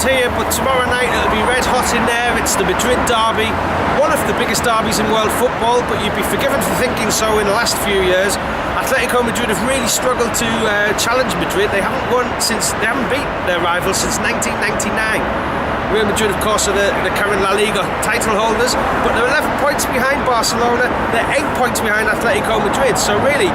here, but tomorrow night it'll be red hot in there. It's the Madrid derby, one of the biggest derbies in world football, but you'd be forgiven for thinking so in the last few years. Atletico Madrid have really struggled to challenge Madrid. They haven't beat their rivals since 1999. Real Madrid, of course, are the current La Liga title holders, but they're 11 points behind Barcelona. They're 8 points behind Atletico Madrid. So really,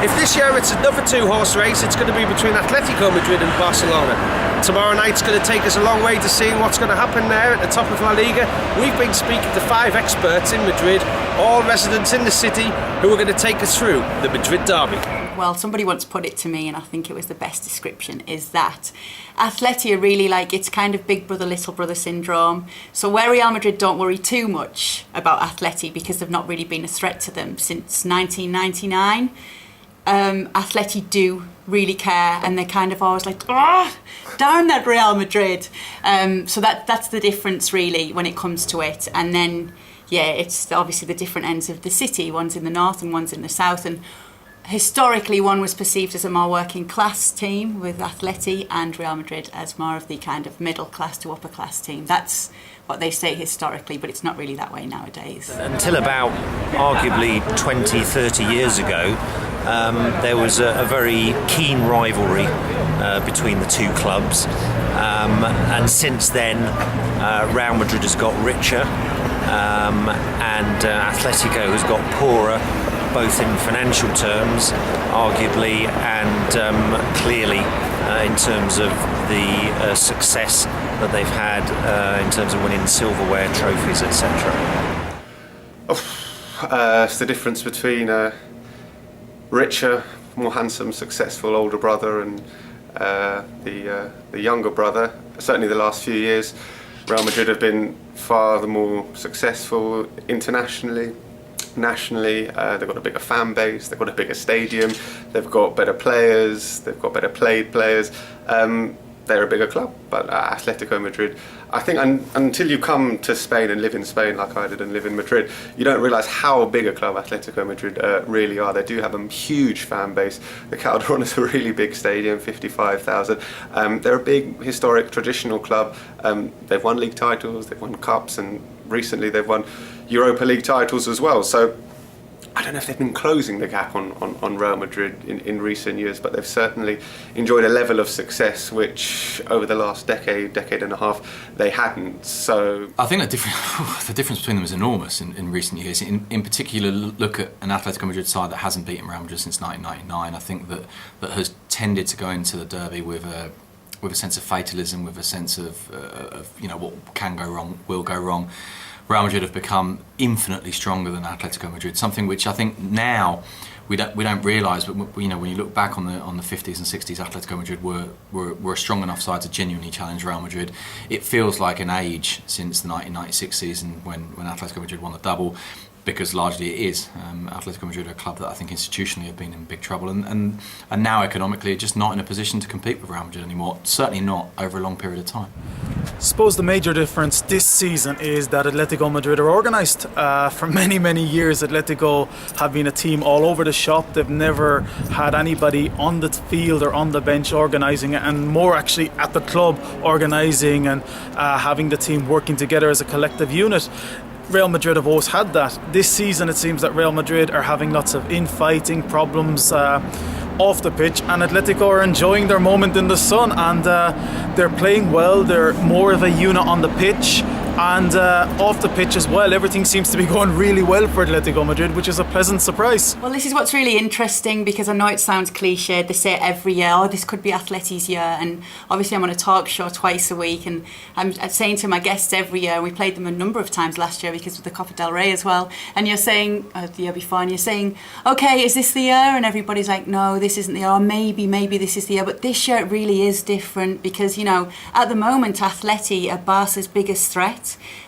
if this year it's another two-horse race, it's going to be between Atletico Madrid and Barcelona. Tomorrow night's going to take us a long way to seeing what's going to happen there at the top of La Liga. We've been speaking to 5 experts in Madrid, all residents in the city, who are going to take us through the Madrid derby. Well, somebody once put it to me, and I think it was the best description, is that Atleti are really like, it's kind of big brother, little brother syndrome. So where Real Madrid don't worry too much about Atleti because they've not really been a threat to them since 1999, Atleti do really care, and they're kind of always like, darn that Real Madrid. So that's the difference really when it comes to it. And then, yeah, it's obviously the different ends of the city. One's in the north and one's in the south. And historically, one was perceived as a more working class team with Atleti, and Real Madrid as more of the kind of middle class to upper class team. That's what they say historically, but it's not really that way nowadays. Until about arguably 20, 30 years ago, there was a very keen rivalry between the two clubs, and since then Real Madrid has got richer, and Atletico has got poorer, both in financial terms, arguably, and clearly in terms of the success that they've had in terms of winning silverware, trophies, etc. It's the difference between a richer, more handsome, successful older brother and the younger brother. Certainly the last few years, Real Madrid have been far the more successful internationally. Nationally, they've got a bigger fan base, they've got a bigger stadium, they've got better players, they've got better played players. They're a bigger club, but Atletico Madrid, I think until you come to Spain and live in Spain like I did and live in Madrid, you don't realise how big a club Atletico Madrid really are. They do have a huge fan base. The Calderón is a really big stadium, 55,000. They're a big, historic, traditional club. They've won league titles, they've won cups, and recently they've won Europa League titles as well. So I don't know if they've been closing the gap on Real Madrid in recent years, but they've certainly enjoyed a level of success which over the last decade and a half, they hadn't. So I think the difference between them is enormous in recent years. In particular, look at an Atletico Madrid side that hasn't beaten Real Madrid since 1999. I think that has tended to go into the derby with a sense of fatalism, with a sense of what can go wrong, will go wrong. Real Madrid have become infinitely stronger than Atletico Madrid, something which I think now we don't realise, but when you look back on the 50s and 60s, Atletico Madrid were a strong enough side to genuinely challenge Real Madrid. It feels like an age since the 1996 season when Atletico Madrid won the double, because largely it is. Atletico Madrid are a club that I think institutionally have been in big trouble, and now economically are just not in a position to compete with Real Madrid anymore, certainly not over a long period of time. I suppose the major difference this season is that Atletico Madrid are organised. For many, many years, Atletico have been a team all over the shop. They've never had anybody on the field or on the bench organising it, and more actually at the club organising and having the team working together as a collective unit. Real Madrid have always had that. This season it seems that Real Madrid are having lots of infighting problems off the pitch, and Atletico are enjoying their moment in the sun, and they're playing well. They're more of a unit on the pitch, and off the pitch as well. Everything seems to be going really well for Atletico Madrid, which is a pleasant surprise. Well, this is what's really interesting, because I know it sounds cliched. They say it every year, this could be Atleti's year, and obviously I'm on a talk show twice a week, and I'm saying to my guests every year, and we played them a number of times last year because of the Copa del Rey as well, and you're saying, the year before, and you're saying, okay, is this the year? And everybody's like, no, this isn't the year, or maybe this is the year. But this year it really is different, because at the moment Atleti are Barca's biggest threat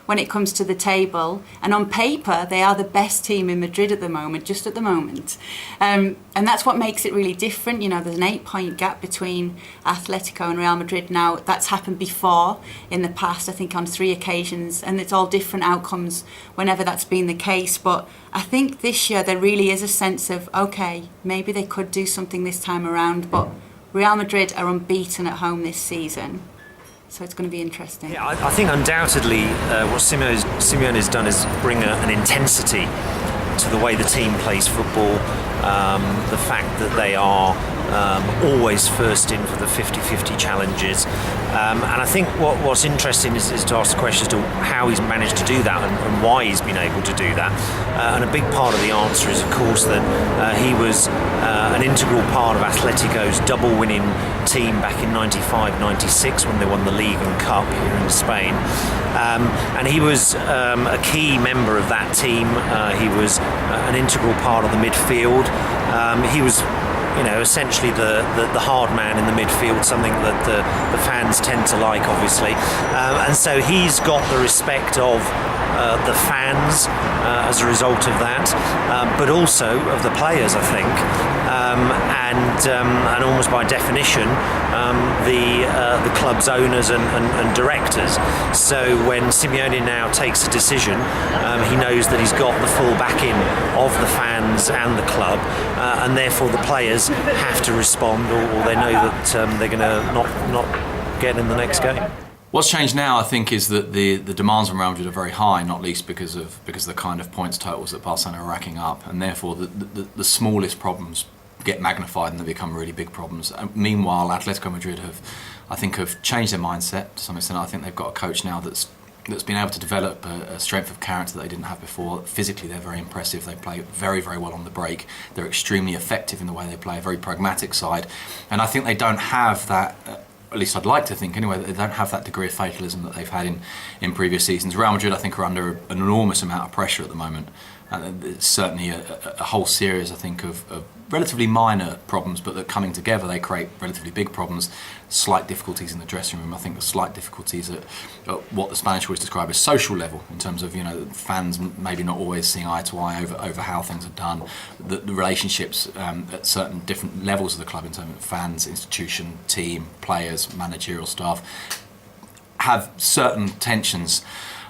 when it comes to the table, and on paper they are the best team in Madrid at the moment, just at the moment, and that's what makes it really different. There's an 8-point gap between Atletico and Real Madrid now. That's happened before in the past, I think on 3 occasions, and it's all different outcomes whenever that's been the case. But I think this year there really is a sense of, okay, maybe they could do something this time around, but Real Madrid are unbeaten at home this season. So it's going to be interesting. Yeah, I think undoubtedly what Simeone has done is bring an intensity to the way the team plays football. The fact that they are always first in for the 50-50 challenges. And I think what's interesting is to ask the question as to how he's managed to do that and why he's been able to do that. And a big part of the answer is, of course, that he was an integral part of Atletico's double-winning team back in 95-96 when they won the Liga and Cup here in Spain. And he was a key member of that team. He was an integral part of the midfield. He was essentially the hard man in the midfield, something that the fans tend to like, obviously. And so he's got the respect of the fans as a result of that, but also of the players, I think. And almost by definition, the club's owners and directors. So when Simeone now takes a decision, he knows that he's got the full backing of the fans and the club, and therefore the players have to respond, or they know that they're going to not get in the next game. What's changed now, I think, is that the demands on Real Madrid are very high, not least because of the kind of points totals that Barcelona are racking up, and therefore the smallest problems get magnified and they become really big problems. Meanwhile, Atletico Madrid have changed their mindset to some extent. I think they've got a coach now that's been able to develop a strength of character that they didn't have before. Physically, they're very impressive. They play very, very well on the break. They're extremely effective in the way they play, a very pragmatic side. And I think they don't have that, at least I'd like to think anyway, that they don't have that degree of fatalism that they've had in previous seasons. Real Madrid, I think, are under an enormous amount of pressure at the moment. It's certainly a whole series, I think, of relatively minor problems, but that coming together, they create relatively big problems. Slight difficulties in the dressing room. I think the slight difficulties at what the Spanish always describe as social level, in terms of fans maybe not always seeing eye to eye over how things are done. The relationships at certain different levels of the club, in terms of fans, institution, team, players, managerial staff, have certain tensions.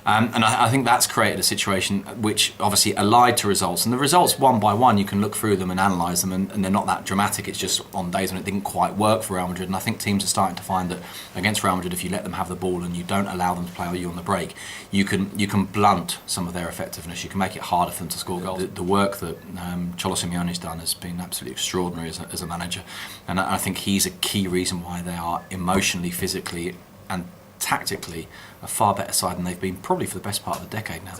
And I think that's created a situation which obviously allied to results. And the results, one by one, you can look through them and analyse them, and they're not that dramatic. It's just on days when it didn't quite work for Real Madrid. And I think teams are starting to find that against Real Madrid, if you let them have the ball and you don't allow them to play you on the break, you can blunt some of their effectiveness. You can make it harder for them to score goals. The work that Cholo Simeone's done has been absolutely extraordinary as a manager. And I think he's a key reason why they are emotionally, physically and tactically a far better side than they've been probably for the best part of the decade now.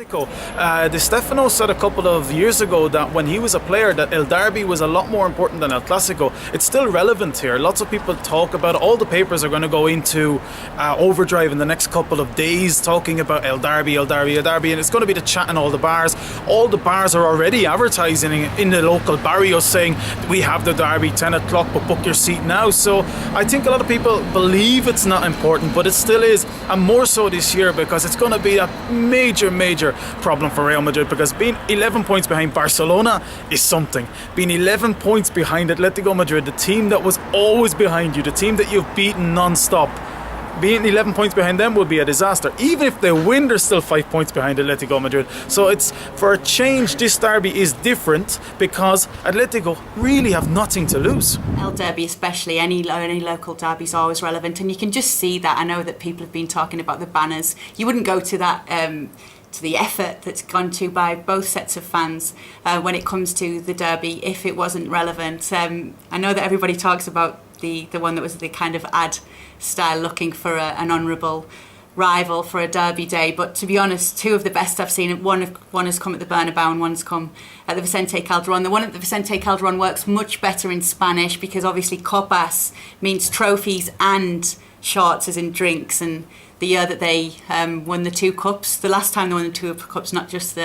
Di Stefano said a couple of years ago that when he was a player that El Derby was a lot more important than El Clásico. It's still relevant here. Lots of people talk about it. All the papers are going to go into overdrive in the next couple of days talking about El Derby, El Derby, El Derby, and it's going to be the chat in all the bars. All the bars are already advertising in the local barrios saying we have the Derby 10 o'clock, but book your seat now. So I think a lot of people believe it's not important, but it still is, and more so this year, because it's going to be a major problem for Real Madrid, because being 11 points behind Barcelona is something. Being 11 points behind Atletico Madrid, the team that was always behind you, the team that you've beaten non-stop, being 11 points behind them will be a disaster. Even if they win, they're still 5 points behind Atletico Madrid. So it's, for a change, this derby is different because Atletico really have nothing to lose. El Derby especially, any local derby is always relevant, and you can just see that. I know that people have been talking about the banners. You wouldn't go to that to the effort that's gone to by both sets of fans when it comes to the derby if it wasn't relevant. I know that everybody talks about the one that was the kind of ad style, looking for an honourable rival for a derby day, but to be honest, two of the best I've seen, one has come at the Bernabeu and one's come at the Vicente Calderón. The one at the Vicente Calderón works much better in Spanish because obviously copas means trophies and shots as in drinks, and the year that they won the 2 cups, the last time they won the 2 cups, not just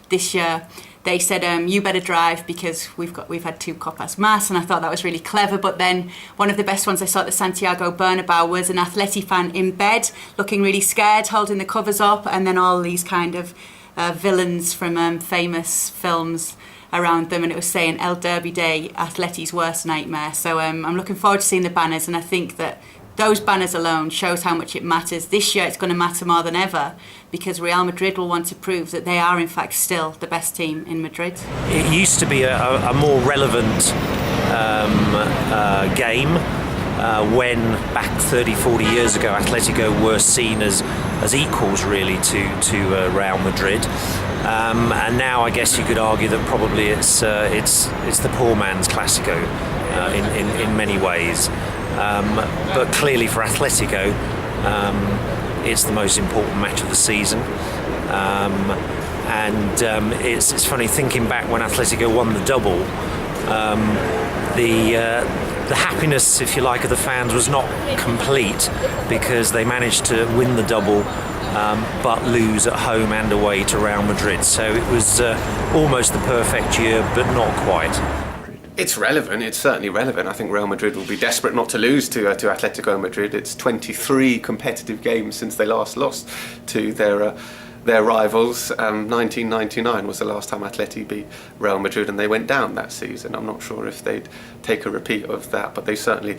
this year, they said you better drive because we've had 2 copas más, and I thought that was really clever. But then one of the best ones I saw at the Santiago Bernabeu was an Atleti fan in bed looking really scared, holding the covers up, and then all these kind of villains from famous films around them, and it was saying El Derby Day, Atleti's worst nightmare. So I'm looking forward to seeing the banners, and I think that those banners alone shows how much it matters. This year it's going to matter more than ever because Real Madrid will want to prove that they are in fact still the best team in Madrid. It used to be a more relevant game when back 30-40 years ago Atletico were seen as equals really to Real Madrid, and now I guess you could argue that probably it's the poor man's Clásico in many ways, but clearly for Atletico it's the most important match of the season. It's funny thinking back when Atletico won the double, the happiness, if you like, of the fans was not complete because they managed to win the double but lose at home and away to Real Madrid. So it was almost the perfect year, but not quite. It's relevant, it's certainly relevant. I think Real Madrid will be desperate not to lose to Atletico Madrid. It's 23 competitive games since they last lost to their rivals. 1999 was the last time Atleti beat Real Madrid, and they went down that season. I'm not sure if they'd take a repeat of that, but they certainly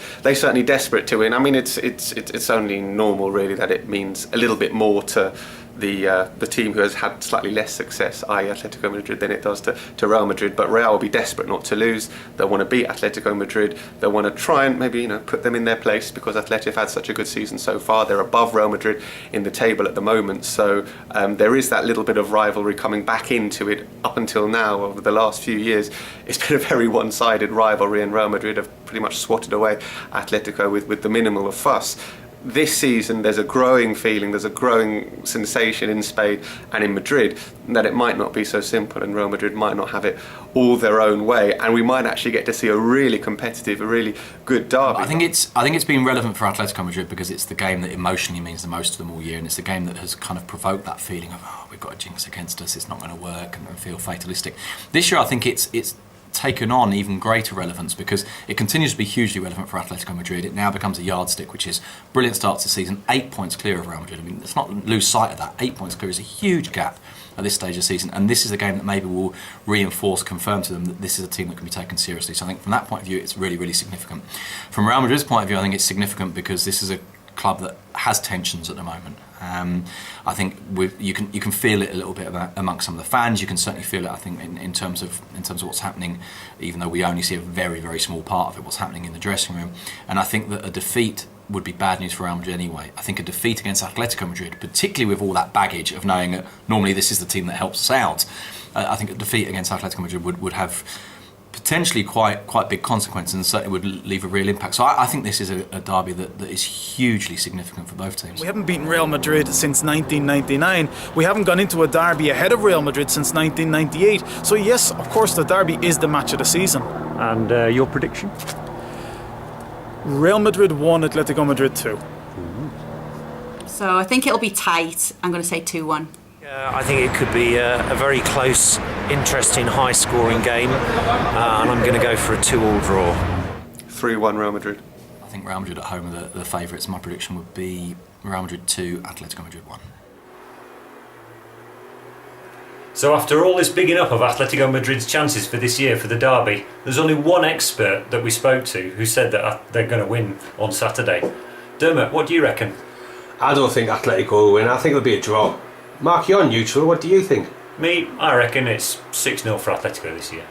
desperate to win. I mean, it's only normal really that it means a little bit more to the team who has had slightly less success, i.e. Atletico Madrid, than it does to Real Madrid. But Real will be desperate not to lose. They'll want to beat Atletico Madrid. They'll want to try and maybe put them in their place because Atleti have had such a good season so far. They're above Real Madrid in the table at the moment. So there is that little bit of rivalry coming back into it. Up until now, over the last few years, it's been a very one-sided rivalry, and Real Madrid have pretty much swatted away Atletico with the minimal of fuss. This season there's a growing feeling, there's a growing sensation in Spain and in Madrid that it might not be so simple, and Real Madrid might not have it all their own way, and we might actually get to see a really competitive, a really good derby. I think it's been relevant for Atletico Madrid because it's the game that emotionally means the most to them all year, and it's the game that has kind of provoked that feeling of we've got a jinx against us, it's not going to work, and feel fatalistic. This year I think it's taken on even greater relevance because it continues to be hugely relevant for Atletico Madrid. It now becomes a yardstick, which is brilliant start to the season, 8 points clear of Real Madrid. I mean, let's not lose sight of that. 8 points clear is a huge gap at this stage of the season, and this is a game that maybe will confirm to them that this is a team that can be taken seriously. So I think from that point of view, it's really, really significant. From Real Madrid's point of view, I think it's significant because this is a club that has tensions at the moment. I think you can feel it a little bit amongst some of the fans. You can certainly feel it, I think, in terms of what's happening, even though we only see a very, very small part of it, what's happening in the dressing room. And I think that a defeat would be bad news for Real Madrid anyway. I think a defeat against Atletico Madrid, particularly with all that baggage of knowing that normally this is the team that helps us out, I think a defeat against Atletico Madrid would have potentially quite big consequences and certainly would leave a real impact. So I think this is a derby that is hugely significant for both teams. We haven't beaten Real Madrid since 1999. We haven't gone into a derby ahead of Real Madrid since 1998. So yes, of course, the derby is the match of the season. And your prediction? Real Madrid 1, Atletico Madrid 2. So I think it'll be tight. I'm going to say 2-1. I think it could be a very close, interesting, high-scoring game, and I'm going to go for a 2-2 draw. 3-1 Real Madrid. I think Real Madrid at home are the favourites. My prediction would be Real Madrid 2, Atletico Madrid 1. So after all this bigging up of Atletico Madrid's chances for this year for the derby, there's only one expert that we spoke to who said that they're going to win on Saturday. Dermot, what do you reckon? I don't think Atletico will win. I think it'll be a draw. Mark, you're neutral. What do you think? Me, I reckon it's 6-0 for Atletico this year.